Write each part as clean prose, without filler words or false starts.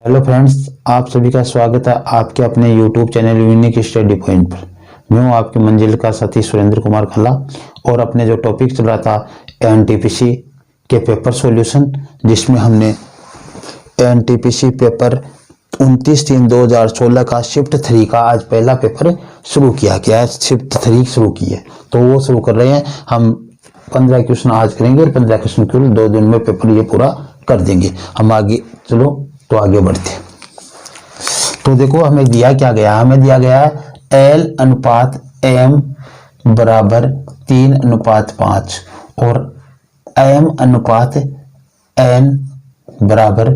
Hello friends, आप सभी का स्वागत है आपके अपने YouTube channel unique study point पर। मैं हूं आपकी मंजिल का साथी सुरेंद्र कुमार खला और अपने जो टॉपिक चल रहा था एनटीपीसी के पेपर सॉल्यूशन, जिसमें हमने एनटीपीसी पेपर 29/3/2016 का शिफ्ट 3 का आज पहला पेपर शुरू किया गया है। शिफ्ट 3 शुरू की है तो वो शुरू कर रहे हैं हम। 15 क्वेश्चन आज करेंगे और 15 क्वेश्चन केवल 2 दिन में पेपर ये पूरा कर देंगे हम। आगे चलो तो आगे बढ़ते हैं। तो देखो हमें दिया क्या गया, हमें दिया गया है L अनुपात M बराबर 3:5 और M अनुपात N बराबर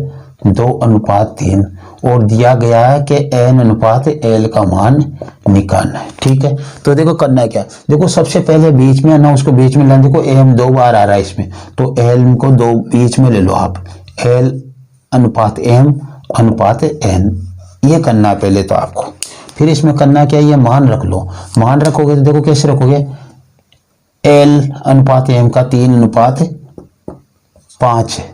2:3 और दिया गया है कि N अनुपात L का मान निकालना है। ठीक है, तो देखो करना है क्या, देखो सबसे पहले बीच में ना उसको बीच में लेना। देखो M 2 बार आ रहा है इसमें, तो L को 2 बीच में ले लो आप। L अनुपात M अनुपात N, ये करना है पहले तो आपको। फिर इसमें करना क्या, ये मान रख लो। मान रखोगे तो देखो कैसे रखोगे, L अनुपात M का 3:5 है,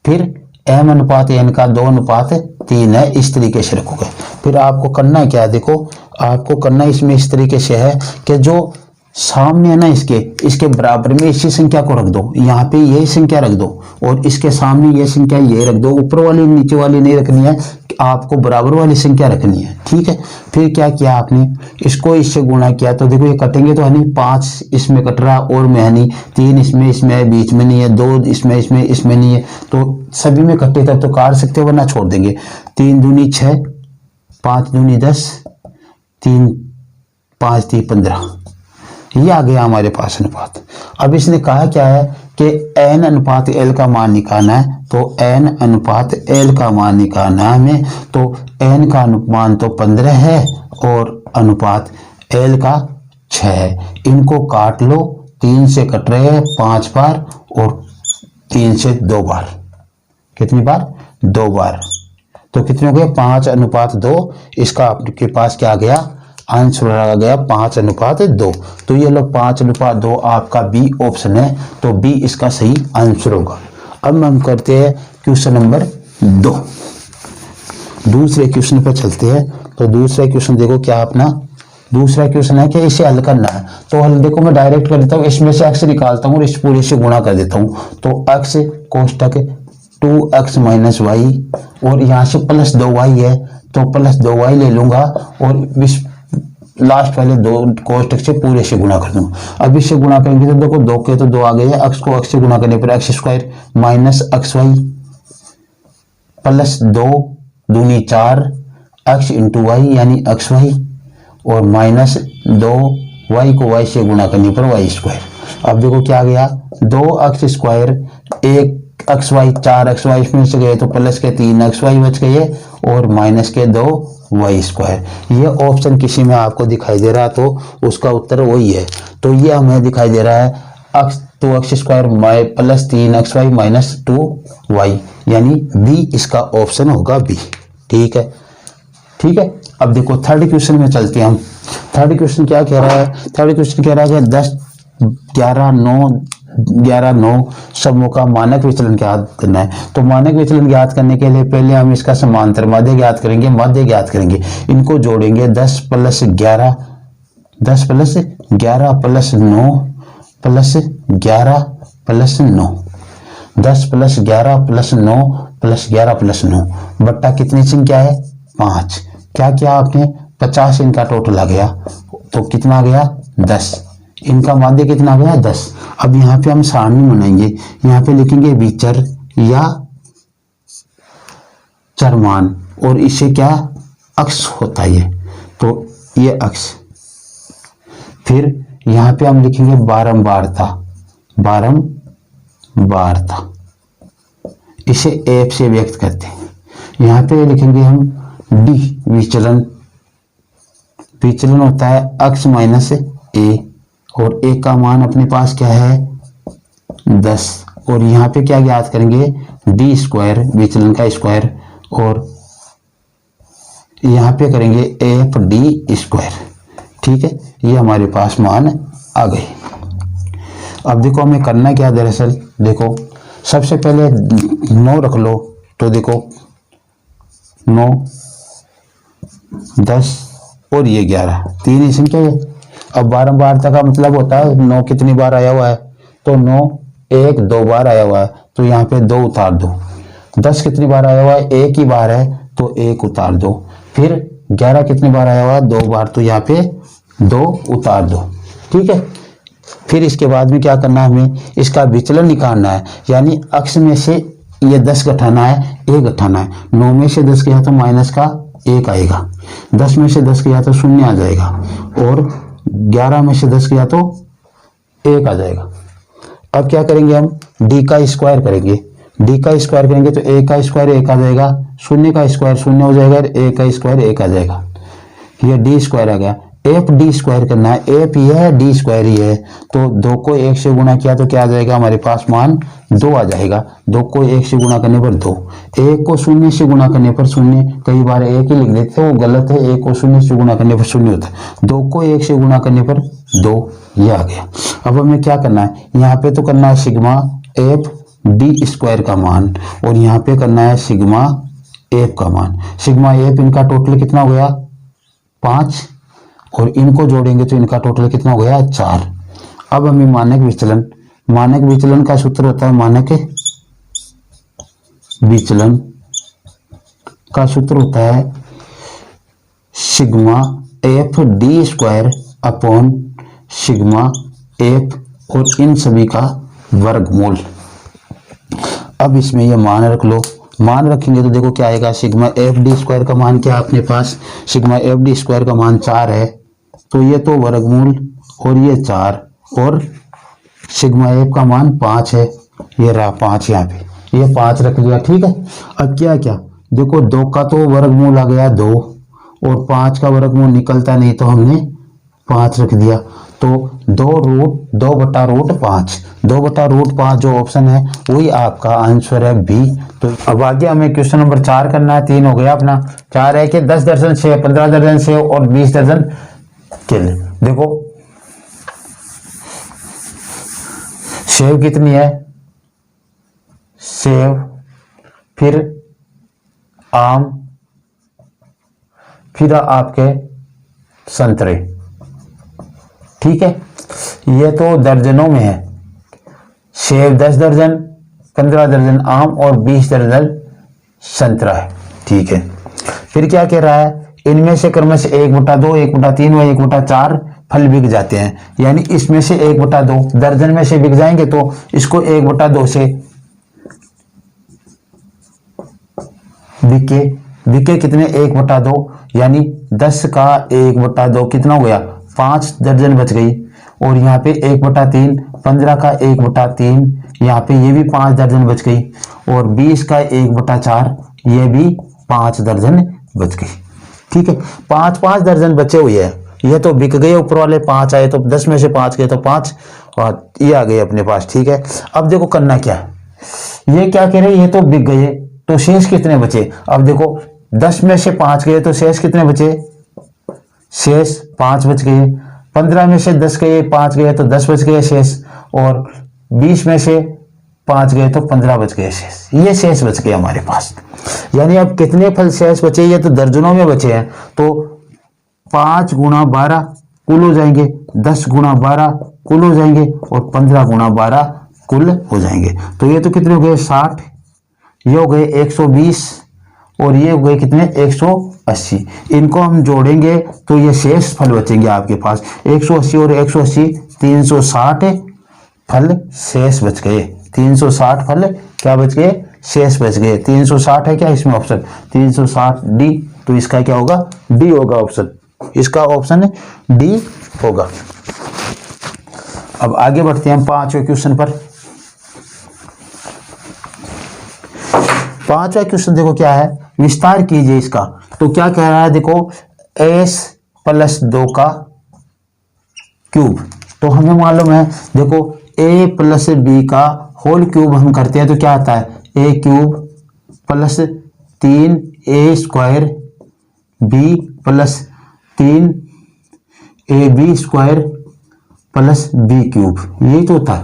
फिर M अनुपात N का 2:3 है, इस तरीके से रखोगे। फिर आपको करना है क्या, देखो आपको करना इसमें इस तरीके से है कि जो सामने है ना इसके बराबर में इसी संख्या को रख दो, यहाँ पे ये संख्या रख दो और इसके सामने ये संख्या ये रख दो। ऊपर वाली नीचे वाली नहीं रखनी है, आपको बराबर वाली संख्या रखनी है। ठीक है, फिर क्या किया आपने, इसको इससे गुणा किया तो देखो ये कटेंगे तो है नहीं, 5 इसमें कट रहा और में है नहीं, 3 इसमें है, बीच में नहीं है, 2 इसमें नहीं है, तो सभी में कटे तब तो काट सकते हो वरना छोड़ देंगे। 3 दूनी 6, 5 दूनी 10, 3 5 3 15, ये आ गया हमारे पास अनुपात। अब इसने कहा क्या है कि N अनुपात L का मान निकालना है, तो N अनुपात L का मान निकालना है हमें। तो N का अनुमान तो 15 है और अनुपात L का 6 है। इनको काट लो, 3 से कट रहे हैं 5 बार और 3 से 2 बार। कितनी बार, 2 बार। तो कितने हो गए, 5:2। इसका आपके पास क्या आ गया, आंसर आ गया 5:2। तो ये लो 5:2 आपका बी ऑप्शन है, तो बी इसका सही आंसर होगा। अब हम करते हैं क्वेश्चन नंबर 2। दूसरे क्वेश्चन पे चलते हैं। तो दूसरा क्वेश्चन देखो क्या अपना दूसरा क्वेश्चन है कि इसे हल करना है। तो हल देखो मैं डायरेक्ट कर देता हूँ, इसमें से x निकालता हूँ और इस पूरे से गुणा कर देता हूँ। तो x कोष्टक 2x - y और यहाँ से प्लस 2y है, तो प्लस 2y ले लूंगा और लास्ट वाले 2 कोष्टक से पूरे से गुणा कर दूंगा। अब इससे गुणा करेंगे तो देखो 2 के तो 2 आ गए, x को x से गुणा करने पर x² - xy प्लस 2 दूनी 4 x × y यानी xy और माइनस 2 y को y से गुणा करने पर y²। अब देखो क्या आ गया, 2x², 1xy 4xy इसमें से गए तो प्लस के 3xy बच गए और माइनस के 2y²। ये ऑप्शन किसी में आपको दिखाई दे रहा तो उसका उत्तर वही है। तो ये हमें दिखाई दे रहा है 2x² प्लस 3xy - 2y, यानी बी इसका ऑप्शन होगा बी। ठीक है, ठीक है। अब देखो थर्ड क्वेश्चन में चलते हैं हम। थर्ड क्वेश्चन क्या कह रहा है, थर्ड क्वेश्चन कह रहा है कि 10 11 9 समूह का मानक विचलन ज्ञात करना है। तो मानक विचलन ज्ञात करने के लिए पहले हम इसका समांतर माध्य ज्ञात करेंगे, माध्य ज्ञात करेंगे। इनको जोड़ेंगे 10 + 11 10 + 11 + 9 + 11 + 9 10 + 11 + 9 + 11 + 9 बट्टा कितनी संख्या है, 5। क्या किया आपने, 50 इनका टोटल आ गया, तो कितना आ गया 10। इनका माध्य कितना आ गया 10। अब यहाँ पे हम सारणी बनाएंगे, यहाँ पे लिखेंगे विचर या चरमान और इसे क्या अक्ष होता है, तो ये अक्ष। फिर यहाँ पे हम लिखेंगे बारंबारता, बारंबारता इसे एफ से व्यक्त करते हैं। यहाँ पे लिखेंगे हम डी विचलन, विचलन होता है अक्ष माइनस ए और ए का मान अपने पास क्या है 10 और यहाँ पे क्या ज्ञात करेंगे d² विचलन का स्क्वायर और यहाँ पे करेंगे f_d²। ठीक है, ये हमारे पास मान आ गए। अब देखो हमें करना क्या, दरअसल देखो सबसे पहले 9 रख लो, तो देखो 9 10 और ये 11, 3 इसमें क्या है। अब बारंबारता का मतलब होता है 9 कितनी बार आया हुआ है, तो 9 1 2 बार आया हुआ है, तो यहाँ पे 2 उतार दो। 10 कितनी बार आया हुआ है, एक ही बार है, तो 1 उतार दो। फिर 11 कितनी बार आया हुआ है, 2 बार, तो यहाँ पे 2 उतार दो। ठीक है। फिर इसके बाद में क्या करना है, हमें इसका विचलन निकालना है, यानी अक्ष में से ये 10 घटाना है, 1 घटाना है। 9 में से 10 गया तो माइनस का 1 आएगा, 10 में से 10 गया तो 0 आ जाएगा, और 11 में से 10 गया तो 1 आ जाएगा। अब क्या करेंगे, हम डी का स्क्वायर करेंगे। डी का स्क्वायर करेंगे तो 1 का स्क्वायर 1 आ जाएगा, 0 का स्क्वायर 0 हो जाएगा, 1 का स्क्वायर 1 आ जाएगा। ये डी स्क्वायर आ गया। एफ डी स्क्वायर करना है, एफ ये है, डी स्क्वायर ही है, तो 2 को 1 से गुणा किया तो क्या आ जाएगा, हमारे पास मान 2 आ जाएगा। 2 को 1 से गुणा करने पर 2, 1 को 0 से गुणा करने पर 0, कई बार 1 ही लिख देते हैं, वो गलत है, 1 को 0 से गुणा करने पर 0 होता है। 2 को 1 से गुणा करने पर 2, ये आ गया। अब हमें क्या करना है, यहाँ पे तो करना है सिग्मा एफ डी स्क्वायर का मान, और यहाँ पे करना है सिग्मा एफ का मान। सिग्मा एफ इनका टोटल कितना हो गया, 5, और इनको जोड़ेंगे तो इनका टोटल कितना हो गया, 4। अब हमें मानक विचलन, मानक विचलन का सूत्र होता है, मानक विचलन का सूत्र होता है sigma F D square upon sigma F, और इन सभी का वर्गमूल। अब इसमें ये मान रख लो, मान रखेंगे तो देखो क्या आएगा, सिग्मा एफ डी स्क्वायर का मान क्या है अपने पास, सिग्मा एफ डी स्क्वायर का मान 4 है, तो ये तो वर्गमूल, और ये 4, और सिग्मा एफ का मान 5 है, ये रहा 5 यहाँ पे, ये 5 रख लिया। ठीक है। अब क्या क्या देखो, 2 का तो वर्गमूल आ गया 2, और 5 का वर्गमूल निकलता नहीं, तो हमने 5 रख दिया, तो 2/5, 2/5 जो ऑप्शन है वही आपका आंसर है बी। तो अब आगे हमें क्वेश्चन नंबर 4 करना है। 3 हो गया अपना, 4 है कि 10 दर्जन सेव, 15 दर्जन सेव और 20 दर्जन केले। देखो सेव कितनी है, सेव, फिर आम, फिर आपके संतरे। ठीक है, ये तो दर्जनों में है, सेव 10 दर्जन, 15 दर्जन आम और 20 दर्जन संतरा है। ठीक है। फिर क्या कह रहा है, इनमें से क्रमश 1/2, 1/3 व 1/4 फल बिक जाते हैं, यानी इसमें से 1/2 दर्जन में से बिक जाएंगे, तो इसको 1/2 से बिके, बिके कितने, 1/2, यानी 10 का 1/2 कितना हो गया, 5 दर्जन बच गई, और यहाँ पे 1/3, 15 का 1/3, यहाँ पे ये भी 5 दर्जन बच गई, और 20 का 1/4, ये भी 5 दर्जन बच गई। ठीक है, 5 दर्जन बचे हुए हैं, ये तो बिक गए, ऊपर वाले 5 आए, तो 10 में से 5 गए तो 5, और ये आ गए अपने पास। ठीक है। अब देखो करना क्या है, ये क्या कह रहे हैं, ये तो बिक गए, तो शेष कितने बचे। अब देखो 10 में से 5 गए तो शेष कितने बचे, शेष 5 बच गए। 15 में से 10 गए, 5 गए तो 10 बच गए शेष, और 20 में से 5 गए तो 15 बच गए शेष, ये शेष बच गए हमारे पास। यानी अब कितने फल शेष बचे, ये तो दर्जनों में बचे हैं, तो 5 गुणा 12 कुल हो जाएंगे, 10 गुणा 12 कुल हो जाएंगे, और 15 गुणा 12 कुल हो जाएंगे। तो ये तो कितने हो गए, 60, ये हो गए 120, और ये हो गए कितने, 180। इनको हम जोड़ेंगे तो ये शेष फल बचेंगे आपके पास, 180 और 180 360 फल शेष बच गए। 360 फल क्या बच गए, शेष बच गए। 360 है क्या इसमें ऑप्शन, 360 डी, तो इसका क्या होगा, डी होगा ऑप्शन, इसका ऑप्शन डी होगा। अब आगे बढ़ते हैं हम 5वें क्वेश्चन पर। 5वां क्वेश्चन देखो क्या है, विस्तार कीजिए इसका। तो क्या कह रहा है, देखो s+2 का क्यूब, तो हमें मालूम है, देखो a+b का होल क्यूब हम करते हैं तो क्या आता है, a³ + 3a² b + 3ab² + b³, यही तो होता है,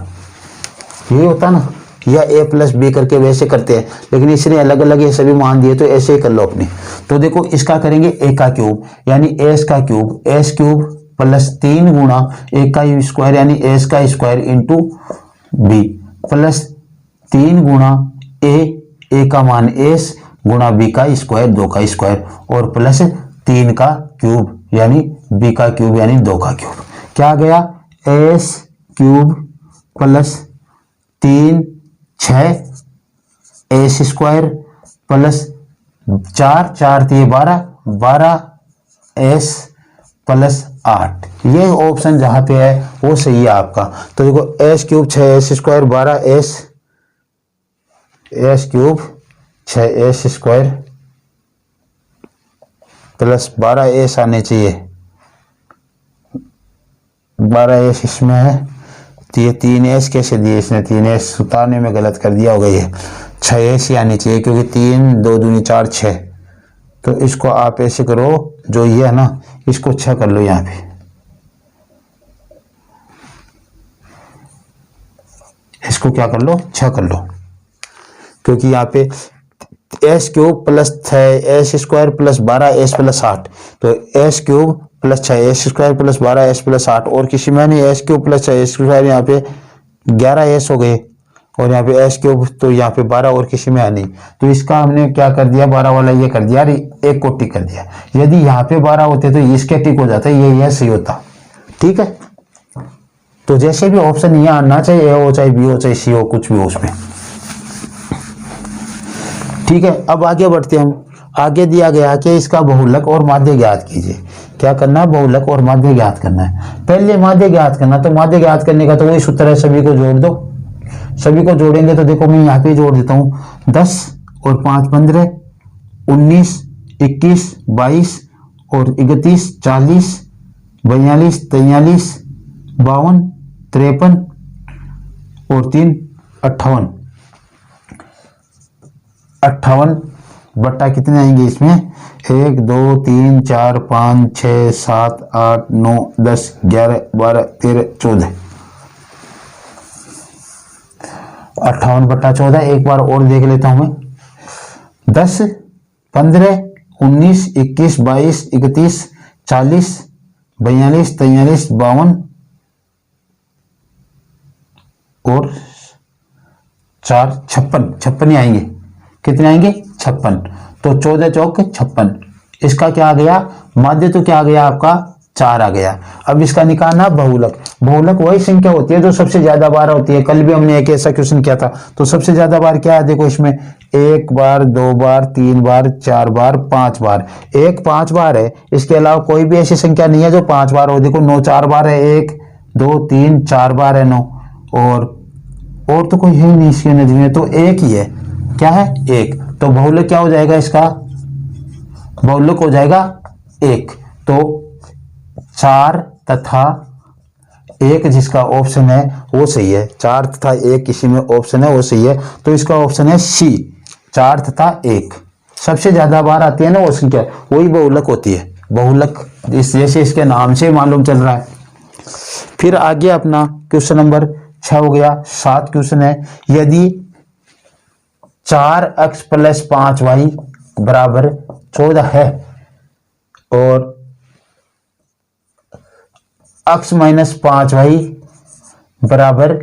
यही होता ना, या a प्लस बी करके वैसे करते हैं, लेकिन इसने अलग अलग ये सभी मान दिए तो ऐसे ही कर लो अपनी। तो देखो इसका करेंगे a का क्यूब यानी एस का क्यूब, एस क्यूब प्लस 3 गुणा a का स्क्वायर यानी एस का स्क्वायर इंटू बी प्लस 3 गुणा ए का मान एस गुणा बी का स्क्वायर 2 का स्क्वायर और प्लस 3 का क्यूब यानी बी का क्यूब यानी 2 का क्यूब। क्या आ गया S cube plus 3 6 S square plus 4 4 3 12 S plus 8। ये ऑप्शन जहां पे है वो सही है आपका। तो देखो S cube 6 S square 12 S cube 6 S square plus 12 S आने चाहिए, 12 एस इसमें है तो ये 3 एस कैसे दिए इसने, 3 एस उतारने में गलत कर दिया होगा, ये 6 एस ही आनी चाहिए क्योंकि 3 2 दूनी 4 6। तो इसको आप ऐसे करो, जो ये है ना इसको 6 कर लो, यहाँ पे इसको क्या कर लो 6 कर लो, क्योंकि यहाँ पे S cube plus 6 S square plus 12 S plus 8, तो S cube plus 6 S square plus 12 S plus 8 और किसी में नहीं S cube plus 6 S square, यहाँ पे 11 एस हो गए और यहाँ पे एस क्यूब तो यहाँ पे 12 और किसी में है नहीं, तो इसका हमने क्या कर दिया 12 वाला ये कर दिया, एक को टिक कर दिया। यदि यहाँ पे 12 होते तो इसके टिक हो जाता, ये सही होता। ठीक है, तो जैसे भी ऑप्शन ये आना चाहिए, ए हो चाहे बी हो चाहे सी हो, कुछ भी हो उसमें। ठीक है, अब आगे बढ़ते हम। आगे दिया गया कि इसका बहुलक और माध्य ज्ञात कीजिए। क्या करना है, बहुलक और माध्य ज्ञात करना है। पहले माध्य ज्ञात करना, तो माध्य ज्ञात करने का तो वही सूत्र है, सभी को जोड़ दो। सभी को जोड़ेंगे तो देखो मैं यहाँ पे जोड़ देता हूँ 10 और 5 15 19 21 22 और 31 40 42 43 52 53 और 3 58। 58 बट्टा कितने आएंगे इसमें 1 2 3 4 5 6 7 8 9 10 11 12 13 14। 58 बट्टा 14 एक बार और देख लेता हूं मैं। 10 15 19 21 22 31 40 42 43 52 और 4 56 ही आएंगे। कितने आएंगे 56। तो 14 चौक 56। इसका क्या आ गया माध्य, तो क्या आ गया आपका 4 आ गया। अब इसका निकालना बहुलक। बहुलक वही संख्या होती है जो सबसे ज्यादा बार होती है। कल भी हमने एक ऐसा क्वेश्चन किया था। तो सबसे ज्यादा बार क्या है, देखो इसमें 1 बार 2 बार 3 बार 4 बार 5 बार। 1 5 बार है, इसके अलावा कोई भी ऐसी संख्या नहीं है जो 5 बार हो। देखो 9 4 बार है, 1 2 3 4 बार है 9, और तो कोई है नहीं इसके नजर में, तो एक ही है। क्या है 1। तो बहुलक क्या हो जाएगा इसका, बहुलक हो जाएगा 1। तो 4 तथा 1 जिसका ऑप्शन है वो सही है। 4 तथा 1 किसी में ऑप्शन है वो सही है। तो इसका ऑप्शन है सी, 4 तथा 1। सबसे ज्यादा बार आती है ना वो संख्या, वही बहुलक होती है। बहुलक इस जैसे इसके नाम से मालूम चल रहा है। फिर आगे अपना क्वेश्चन नंबर 6 हो गया। 7 क्वेश्चन है। यदि 4x प्लस 5y बराबर 14 है और x माइनस 5y बराबर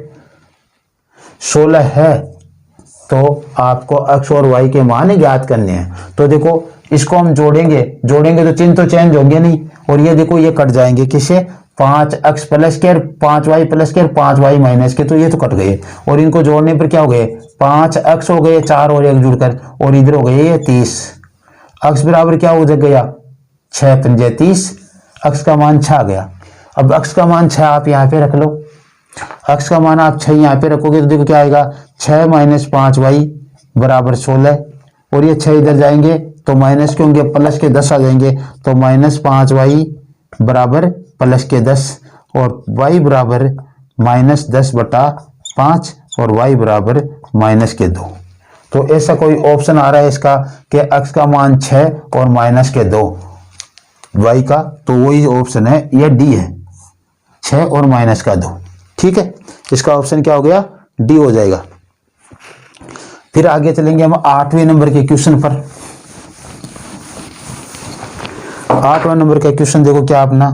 16 है, तो आपको x और y के मान ज्ञात करने हैं। तो देखो इसको हम जोड़ेंगे तो चिन्ह तो चेंज होंगे नहीं, और ये देखो ये कट जाएंगे किससे, 5x प्लस के 5y प्लस के 5y माइनस के, तो ये तो कट गए। और इनको जोड़ने पर क्या हो गए 5x हो गए 4 और 1 जुड़कर, और इधर हो गए ये 30। x बराबर क्या हो गया 6 पंजे 30। x का मान 6 आ गया। अब x का मान 6 आप यहाँ पे रख लो। x का मान आप 6 यहाँ पे रखोगे तो देखो क्या आएगा 6 माइनस 5y बराबर 16, और ये 6 इधर जाएंगे तो माइनस के होंगे, प्लस के 10 आ जाएंगे। तो माइनस 5y बराबर प्लस के 10, और y बराबर माइनस 10 बटा 5 और y बराबर माइनस के 2। तो ऐसा कोई ऑप्शन आ रहा है इसका कि x का मान 6 और माइनस के 2 y का, तो वही ऑप्शन है, ये डी है, 6 और माइनस का 2। ठीक है, इसका ऑप्शन क्या हो गया डी हो जाएगा। फिर आगे चलेंगे हम 8वें नंबर के क्वेश्चन पर। 8वां नंबर का क्वेश्चन देखो क्या अपना,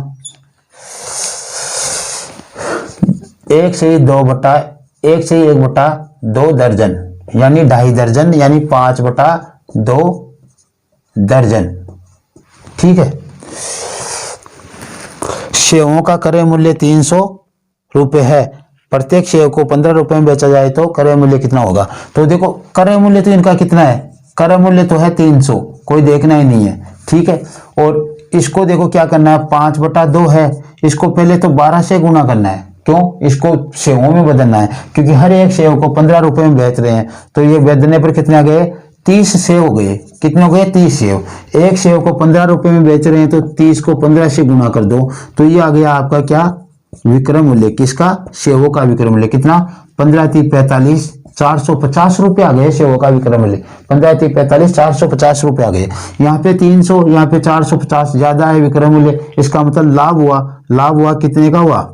1 से 1/2 दर्जन यानी 2.5 दर्जन यानी 5/2 दर्जन। ठीक है, सेवों का क्रय मूल्य 300 रुपये है, प्रत्येक सेव को 15 रुपए में बेचा जाए तो क्रय मूल्य कितना होगा। तो देखो क्रय मूल्य तो इनका कितना है, क्रय मूल्य तो है 300, कोई देखना ही नहीं है। ठीक है, और इसको देखो क्या करना है, 5/2 है, इसको पहले तो 12 से गुना करना है। क्यों, इसको सेवों में बदलना है, क्योंकि हर एक सेव को 15 रुपए में बेच रहे हैं, तो ये बदलने पर कितने आ गए, 30 सेव हो गए। कितने हो गए, 30 सेव। एक सेव को 15 रुपए में बेच रहे हैं तो 30 को 15 से गुना कर दो, तो ये आ गया आपका क्या, विक्रय मूल्य। किसका, सेवों का विक्रय मूल्य कितना, 15 × 45 450 रुपये आ गए सेवों का विक्रय मूल्य। 15 × 45 450 रुपये आ गए। यहाँ पे 300, यहाँ पे 450 ज्यादा है विक्रय मूल्य, इसका मतलब लाभ हुआ। लाभ हुआ कितने का हुआ,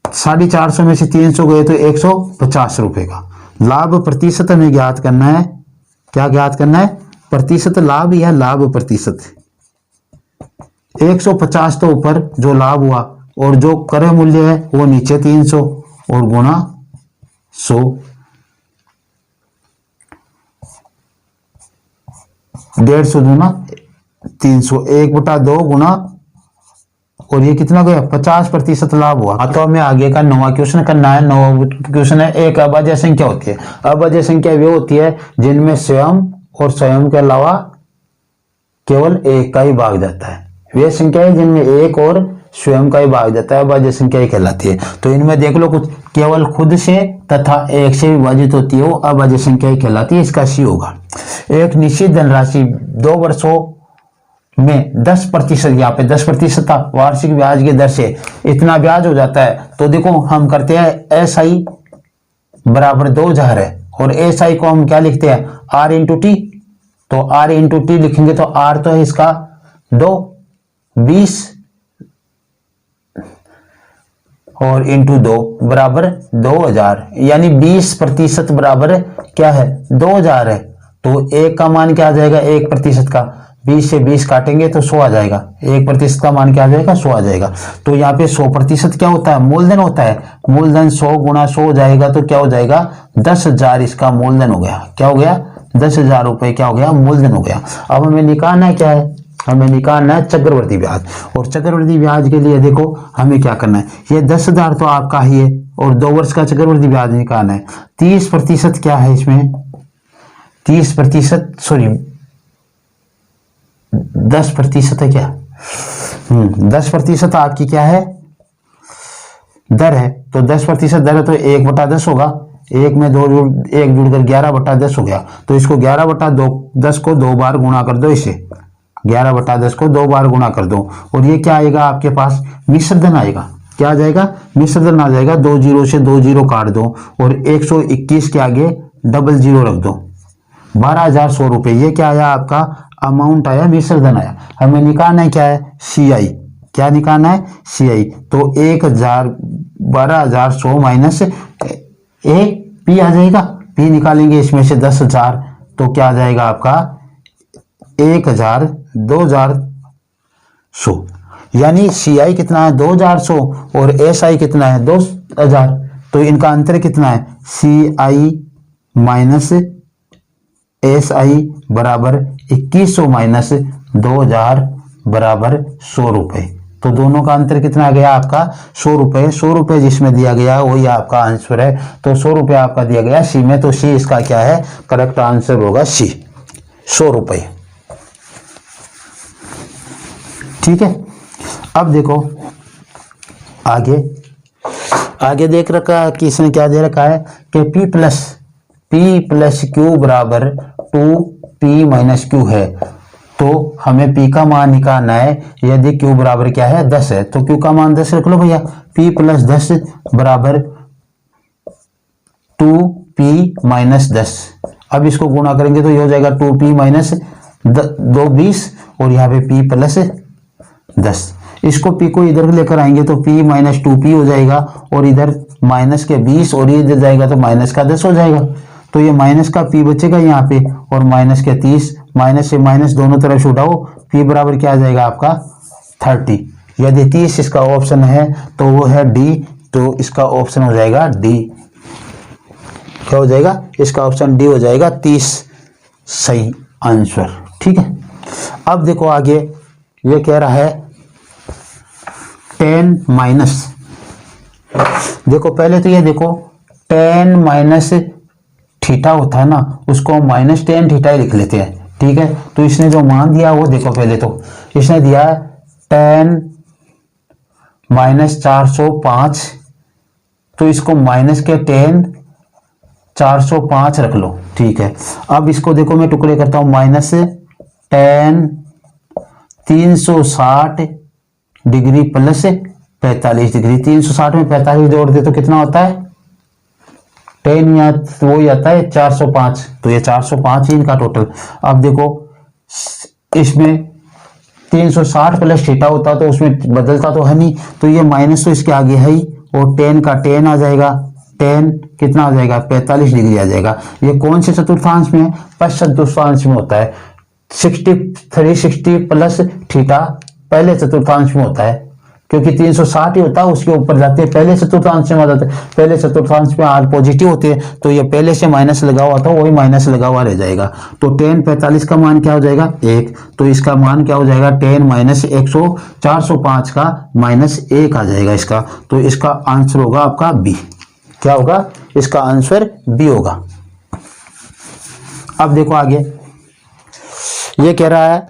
450 में से 300 गए तो 150 रुपए का लाभ। प्रतिशत हमें ज्ञात करना है, क्या ज्ञात करना है, प्रतिशत लाभ या लाभ प्रतिशत। 150 तो ऊपर जो लाभ हुआ और जो क्रय मूल्य है वो नीचे 300 और गुणा 100। 150 दूना 300, 1/2 गुना, और ये कितना गया, 50% लाभ हुआ। तो हमें आगे का 9वां क्वेश्चन करना है। 9वां क्वेश्चन है, एक अभाज्य संख्या होती है। अभाज्य संख्या वे होती है जिनमें स्वयं और स्वयं के अलावा केवल एक का ही भाग जाता है। वे संख्याएं जिनमें एक और स्वयं का ही भाग जाता है अभाज्य संख्या कहलाती है। तो इनमें देख लो, कुछ केवल खुद से तथा एक से विभाजित होती है वो अभाज्य संख्या कहलाती है। इसका सी होगा, एक निश्चित धनराशि 2 वर्षों में 10%, यहाँ पे 10% वार्षिक ब्याज की दर से इतना ब्याज हो जाता है। तो देखो हम करते हैं SI बराबर 2000 है, और SI को हम क्या लिखते हैं, R × T। तो R × T लिखेंगे तो R तो है इसका 20 और × 2 बराबर 2000, यानी 20% बराबर क्या है, 2000 है। तो एक का मान क्या आ जाएगा, 1% का, 20 से 20 काटेंगे तो 100 आ जाएगा। 1% का मान क्या आ जाएगा, 100 आ जाएगा। तो यहाँ पे 100% क्या होता है, मूलधन होता है। मूलधन 100 × 100 हो जाएगा तो क्या हो जाएगा, 10,000 इसका मूलधन हो गया। क्या हो गया, 10,000 रुपए क्या हो गया, मूलधन हो गया। अब हमें निकालना है क्या है, हमें निकालना है चक्रवर्ती ब्याज। और चक्रवर्ती ब्याज के लिए देखो हमें क्या करना है, ये 10,000 तो आपका ही है और 2 वर्ष का चक्रवर्ती ब्याज निकालना है। 30% क्या है इसमें, 30% सॉरी 10% है क्या, 10% आपकी क्या है, दर है। तो 10% दर है तो 1/10 होगा। 1 में 2 1 जुड़कर 11/10 हो गया। तो इसको 11/10 को 2 बार गुणा कर दो, इसे 11/10 को 2 बार गुणा कर दो, और ये क्या आएगा आपके पास, मिश्र धन आएगा। क्या आ जाएगा, मिश्र धन आ जाएगा। 2 जीरो से 2 जीरो काट दो और 121 के आगे डबल जीरो रख दो, 12,100 रुपये। ये क्या आया आपका, अमाउंट आया, मिश्र धन आया। हमें निकालना है क्या है, CI। क्या निकालना है, CI। तो 12,100 माइनस P आ जाएगा। P निकालेंगे इसमें से 10,000 तो क्या आ जाएगा आपका 1,000 2,100, यानी CI कितना है 2,100 और SI कितना है 2,000। तो इनका अंतर कितना है, CI माइनस SI बराबर 2100 माइनस 2,000 बराबर 100 रुपए। तो दोनों का अंतर कितना आ गया आपका 100 रुपए। 100 रुपए जिसमें दिया गया वही आपका आंसर है। तो 100 रुपए आपका दिया गया C में, तो C इसका क्या है, करेक्ट आंसर होगा C, 100 रुपए। ठीक है, अब देखो आगे देख रखा कि इसने क्या दे रखा है कि P प्लस Q बराबर 2P माइनस Q है। तो हमें P का मान निकालना है। यदि Q बराबर क्या है 10 है तो Q का मान 10 रख लो भैया। P प्लस 10 बराबर 2P माइनस 10। अब इसको गुणा करेंगे तो ये हो जाएगा 2P माइनस 2 20 और यहाँ पे P प्लस 10। इसको P को इधर लेकर आएंगे तो P माइनस 2P हो जाएगा और इधर माइनस के 20 और इधर जाएगा तो माइनस का 10 हो जाएगा। तो ये माइनस का p बचेगा यहाँ पे, और माइनस के 30, माइनस से माइनस दोनों तरफ से उठाओ, p बराबर क्या आ जाएगा आपका 30। यदि 30 इसका ऑप्शन है तो वो है डी, तो इसका ऑप्शन हो जाएगा डी। क्या हो जाएगा? इसका ऑप्शन डी हो जाएगा 30 सही आंसर। ठीक है, अब देखो आगे ये कह रहा है 10 माइनस, देखो पहले तो ये देखो 10 माइनस थीटा होता है ना, उसको माइनस 10 थीटा ही लिख लेते हैं। ठीक है, तो इसने जो मान दिया वो देखो, पहले तो इसने दिया है 10 माइनस 405, तो इसको माइनस के 10 405 रख लो। ठीक है, अब इसको देखो मैं टुकड़े करता हूं, माइनस 10 360 डिग्री प्लस 45 डिग्री, 360 में 45 जोड़ दे तो कितना होता है 10 या वो ही आता है 405, तो ये 405 ही इनका टोटल। अब देखो इसमें 360 प्लस थीटा होता तो उसमें बदलता तो है नहीं, तो ये माइनस तो इसके आगे है ही, और 10 का 10 आ जाएगा, 10 कितना आ जाएगा 45 डिग्री आ जाएगा। ये कौन से चतुर्थांश में है? फर्स्ट चतुर्थांश में होता है। 360 प्लस थीटा पहले चतुर्थांश में होता है, क्योंकि 360 ही होता है, उसके ऊपर जाते हैं पहले चतुर्थांश में आ जाते हैं। पहले चतुर्थांश में आर पॉजिटिव होते हैं, तो ये पहले से माइनस लगा हुआ था वही माइनस लगा हुआ रह जाएगा। तो 10 45 का मान क्या हो जाएगा 1, तो इसका मान क्या हो जाएगा 10 माइनस 405 का माइनस 1 आ जाएगा इसका, तो इसका आंसर होगा आपका बी। क्या होगा? इसका आंसर बी होगा। अब देखो आगे ये कह रहा है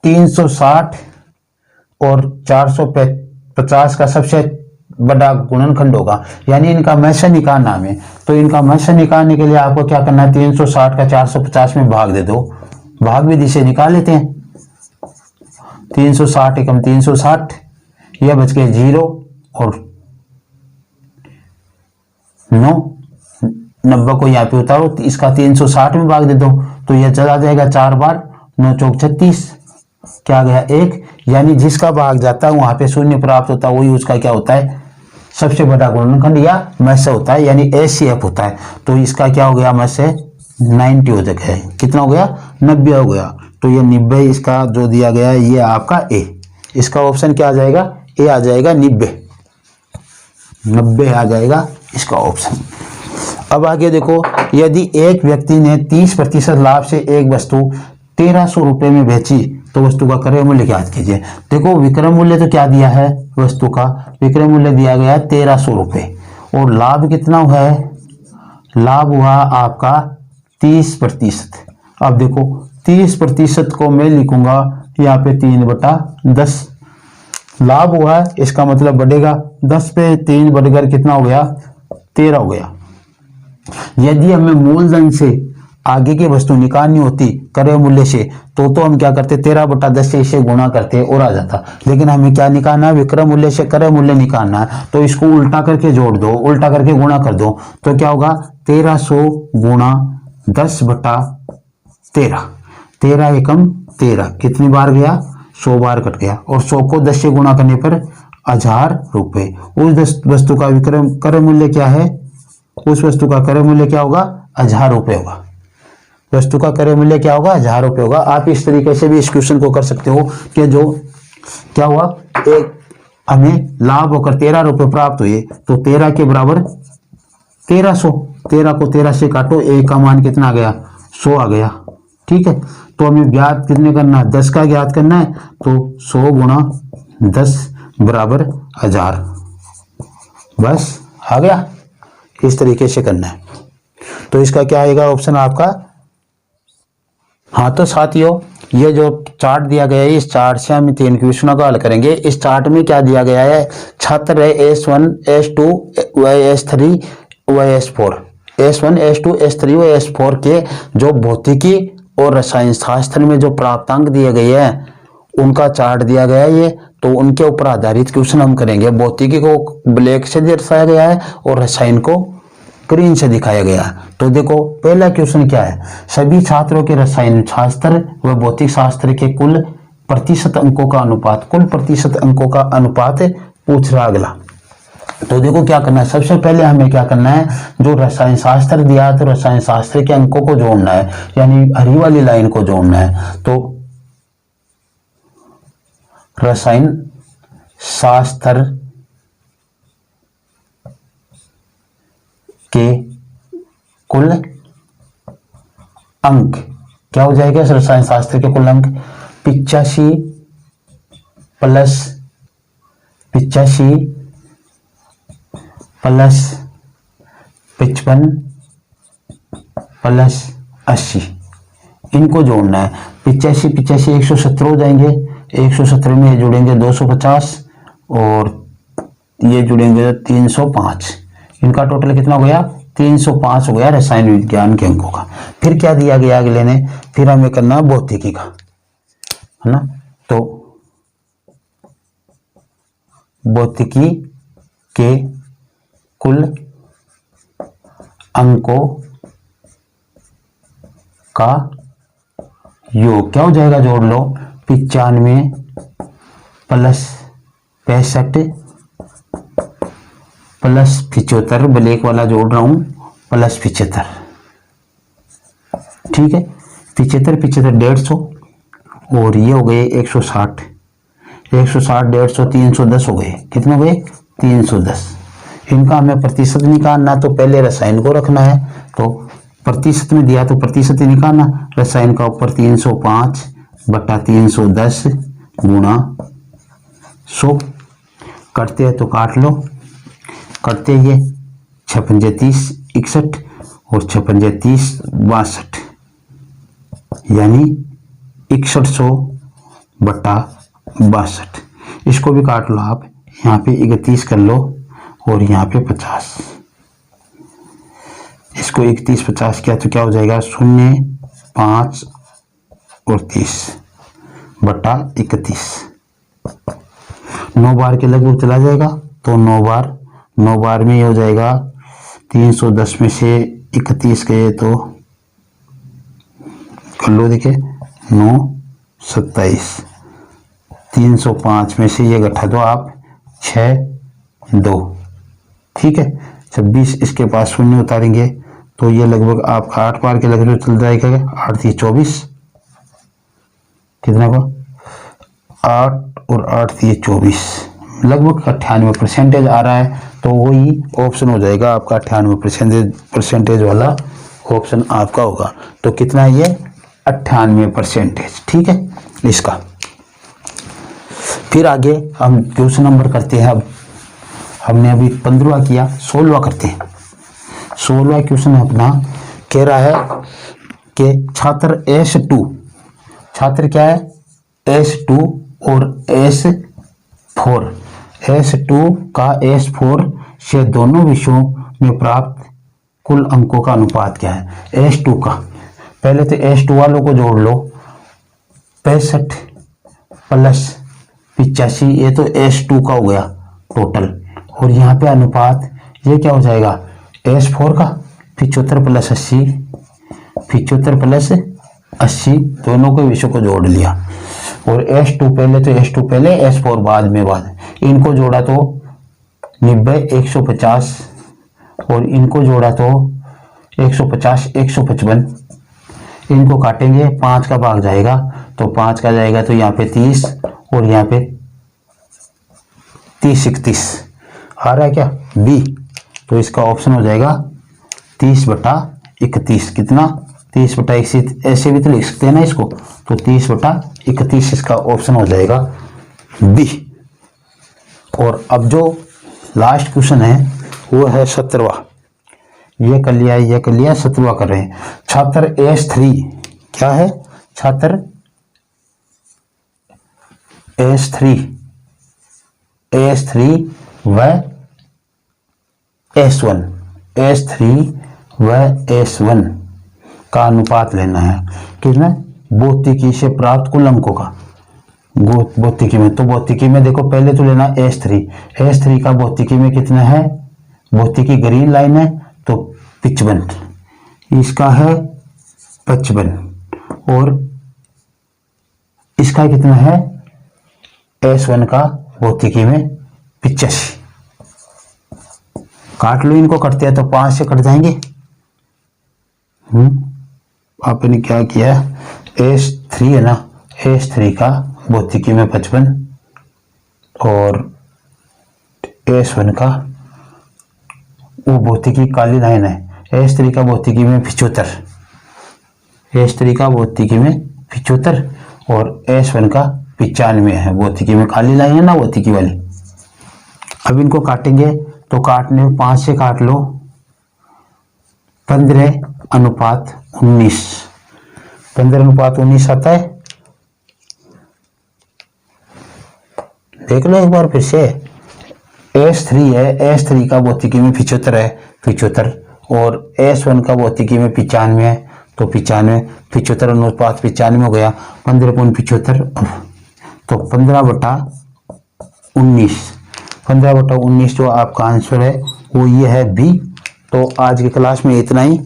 360 और 450 का सबसे बड़ा गुणनखंड होगा, यानी इनका मैशा निकालना है। तो इनका मैशा निकालने के लिए आपको क्या करना है, 360 का 450 में भाग दे दो, भाग विधि से निकाल लेते हैं। 360 एकम 360, यह बच गए 0 और 9, 90 को यहाँ पे उतारो, तो इसका 360 में भाग दे दो, तो यह चला जाएगा 4 बार, 9 चौक 36, क्या गया 1, यानी जिसका भाग जाता है वहां पे शून्य प्राप्त होता है, वही उसका क्या होता है सबसे बड़ा गुणनखंड या मैसे होता है, यानी एचसीएफ होता है। तो इसका क्या हो गया मैसे 90 हो जाएगा, कितना हो गया 90 हो गया, तो ये 90 इसका जो दिया गया है ये आपका ए, इसका ऑप्शन क्या आ जाएगा ए आ जाएगा 90 आ जाएगा इसका ऑप्शन। अब आगे देखो, यदि एक व्यक्ति ने 30% लाभ से एक वस्तु 1300 रुपए में बेची तो वस्तु का क्रय मूल्य ज्ञात कीजिए। देखो विक्रय मूल्य तो क्या दिया है, वस्तु का विक्रय मूल्य दिया गया है 1300 रुपए, और लाभ कितना हुआ है, लाभ हुआ आपका 30%। अब देखो 30% को मैं लिखूंगा यहाँ पे 3/10, लाभ हुआ है इसका मतलब बढ़ेगा, 10 पे 3 बढ़कर कितना हो गया 13 हो गया। यदि हमें मूलधन से आगे की वस्तु निकालनी होती क्रय मूल्य से, तो हम क्या करते 13/10 से इसे गुणा करते और आ जाता, लेकिन हमें क्या निकालना है विक्रय मूल्य से क्रय मूल्य निकालना है, तो इसको उल्टा करके जोड़ दो, उल्टा करके गुणा कर दो, तो क्या होगा 1300 गुणा 10/13, 13 एकम 13 कितनी बार गया 100 बार कट गया, और 100 को 10 से गुणा करने पर 1000 रुपए। उस वस्तु का विक्रय क्रय मूल्य क्या है, उस वस्तु का क्रय मूल्य क्या होगा 1000 रुपए होगा, वस्तु का क्रय मूल्य क्या होगा 1000 रुपए होगा। आप इस तरीके से भी इस क्वेश्चन को कर सकते हो कि जो क्या हुआ एक हमें लाभ होकर 13 रुपए प्राप्त हुए, तो 13 के बराबर 1300, 13 को 13 से काटो, एक का मान कितना आ गया 100 आ गया। ठीक है, तो हमें ज्ञात कितने करना है 10 का ज्ञात करना है, तो 100 गुणा 10 बराबर 1000, बस आ गया। इस तरीके से करना है, तो इसका क्या आएगा ऑप्शन आपका। हाँ तो साथियों, ये जो चार्ट दिया गया है इस चार्ट से हम 3 क्वेश्चनों का हल करेंगे। इस चार्ट में क्या दिया गया है, छात्र है S1 S2 व S3 व S4, S1 S2 S3 व S4 के जो भौतिकी और रसायन शास्त्र में जो प्राप्तांक दिए गए हैं उनका चार्ट दिया गया है ये, तो उनके ऊपर आधारित क्वेश्चन हम करेंगे। भौतिकी को ब्लैक से दर्शाया गया है और रसायन को ग्रीन से दिखाया गया। तो देखो पहला क्वेश्चन क्या है, सभी छात्रों के रसायन शास्त्र व भौतिक शास्त्र के कुल प्रतिशत अंकों का अनुपात पूछ रहा। अगला तो देखो क्या करना है, सबसे पहले हमें क्या करना है, जो रसायन शास्त्र दिया है तो रसायन शास्त्र के अंकों को जोड़ना है, यानी हरी वाली लाइन को जोड़ना है। तो रसायन शास्त्र के कुल अंक क्या हो जाएगा, रसायन शास्त्र के कुल अंक 85 प्लस 55 प्लस 80, इनको जोड़ना है। 85 117 हो जाएंगे, 117 में ये जुड़ेंगे 250 और ये जुड़ेंगे 305, इनका टोटल कितना हो गया, 305 हो गया रसायन विज्ञान के अंकों का। फिर क्या दिया गया अगले ने, फिर हमें करना भौतिकी का, है ना। तो भौतिकी के कुल अंकों का योग क्या हो जाएगा, जोड़ लो, 95 प्लस 65 प्लस 75, ब्लैक वाला जोड़ रहा हूं, प्लस 75, ठीक है। 75 150 और ये हो गए 160 160 150 310 हो गए, कितने हो गए 310। इनका हमें प्रतिशत निकालना, तो पहले रसायन को रखना है, तो प्रतिशत में दिया तो प्रतिशत ही निकालना, रसायन का ऊपर 305 बटा 310 गुणा 100, करते हैं तो काट लो, करते ये 56 30 61 और 56 30 62, यानी 6100 बटा 62, इसको भी काट लो आप, यहाँ पे 31 कर लो और यहाँ पे 50, इसको 31 50 किया तो क्या हो जाएगा 0 5 और 30 बटा 31, 9 बार के लगभग चला जाएगा, तो 9 बार में ये हो जाएगा 310 में से 31 गए तो कर लो, देखिए 9 27, 305 में से ये घटा दो आप 6 2, ठीक है। 26 इसके पास शून्य उतारेंगे तो ये लगभग आपका 8 बार के लगभग चल जाएगा, 8 3 24, कितना को 8 और 8 3 24, लगभग 98% आ रहा है, तो वही ऑप्शन हो जाएगा आपका 98% वाला ऑप्शन आपका होगा। तो कितना है ये 98%, ठीक है इसका। फिर आगे हम क्वेश्चन नंबर करते हैं, अब हमने अभी 15वां किया, 16वां करते हैं। 16वां क्वेश्चन अपना कह रहा है कि छात्र S2, छात्र क्या है S2 और S4, S2 का S4 से दोनों विषयों में प्राप्त कुल अंकों का अनुपात क्या है। S2 का, पहले तो S2 वालों को जोड़ लो, 65 प्लस 85, ये तो S2 का हो गया टोटल, और यहाँ पे अनुपात ये क्या हो जाएगा S4 का 75 प्लस 80, 75 प्लस 80, दोनों के विषयों को जोड़ लिया, और S2 पहले तो S2 पहले S4 बाद में, इनको जोड़ा तो 90 150 और इनको जोड़ा तो 150 155, इनको काटेंगे 5 का भाग जाएगा, तो 5 का जाएगा तो यहाँ पे 30 और यहाँ पे 30 31 आ रहा है क्या बी, तो इसका ऑप्शन हो जाएगा 30 बटा 31, कितना 30 बटा 31, ऐसे भी तो लिख सकते हैं ना इसको, तो 30 बटा 31 इसका ऑप्शन हो जाएगा बी। और अब जो लास्ट क्वेश्चन है वो है 17वां, ये कर लिया ये कर लिया, 17वां कर रहे हैं। छात्र S3 क्या है, छात्र S3 व S1 S1 का अनुपात लेना है, कितना भौतिकी से प्राप्त कुल अंकों का। भौतिकी में, तो भौतिकी में देखो पहले तो लेना S3 का भौतिकी में कितना है, भौतिकी ग्रीन लाइन है तो 55, इसका है 55 और इसका कितना है S1 का भौतिकी में 85, काट लो इनको, कटते हैं तो 5 से कट जाएंगे। आपने क्या किया, S3 है ना, S3 का भौतिकी में 55 और S1 का वो भौतिकी काली लाइन है, S3 का भौतिकी में 75, S3 का भौतिकी में 75 और S1 का 95 है, भौतिकी में काली लाइन है ना भौतिकी वाली। अब इनको काटेंगे तो काटने 5 से काट लो, 15:19, 15:19 आता है, देख लो एक बार फिर से। S3 है, S3 का भौतिकी में 75 है, 75 और S1 का भौतिकी में 95 है, तो 95, 75 अनुपात 95 हो गया, 15.75, तो 15/19, 15/19 जो आपका आंसर है वो ये है बी। तो आज की क्लास में इतना ही।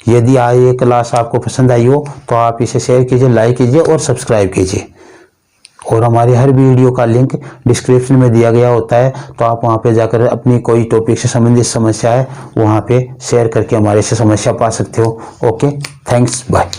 यदि आज ये क्लास आपको पसंद आई हो तो आप इसे शेयर कीजिए, लाइक कीजिए और सब्सक्राइब कीजिए। और हमारी हर वीडियो का लिंक डिस्क्रिप्शन में दिया गया होता है, तो आप वहां पे जाकर अपनी कोई टॉपिक से संबंधित समस्या है वहां पे शेयर करके हमारे से समस्या पा सकते हो। Okay, thanks, bye.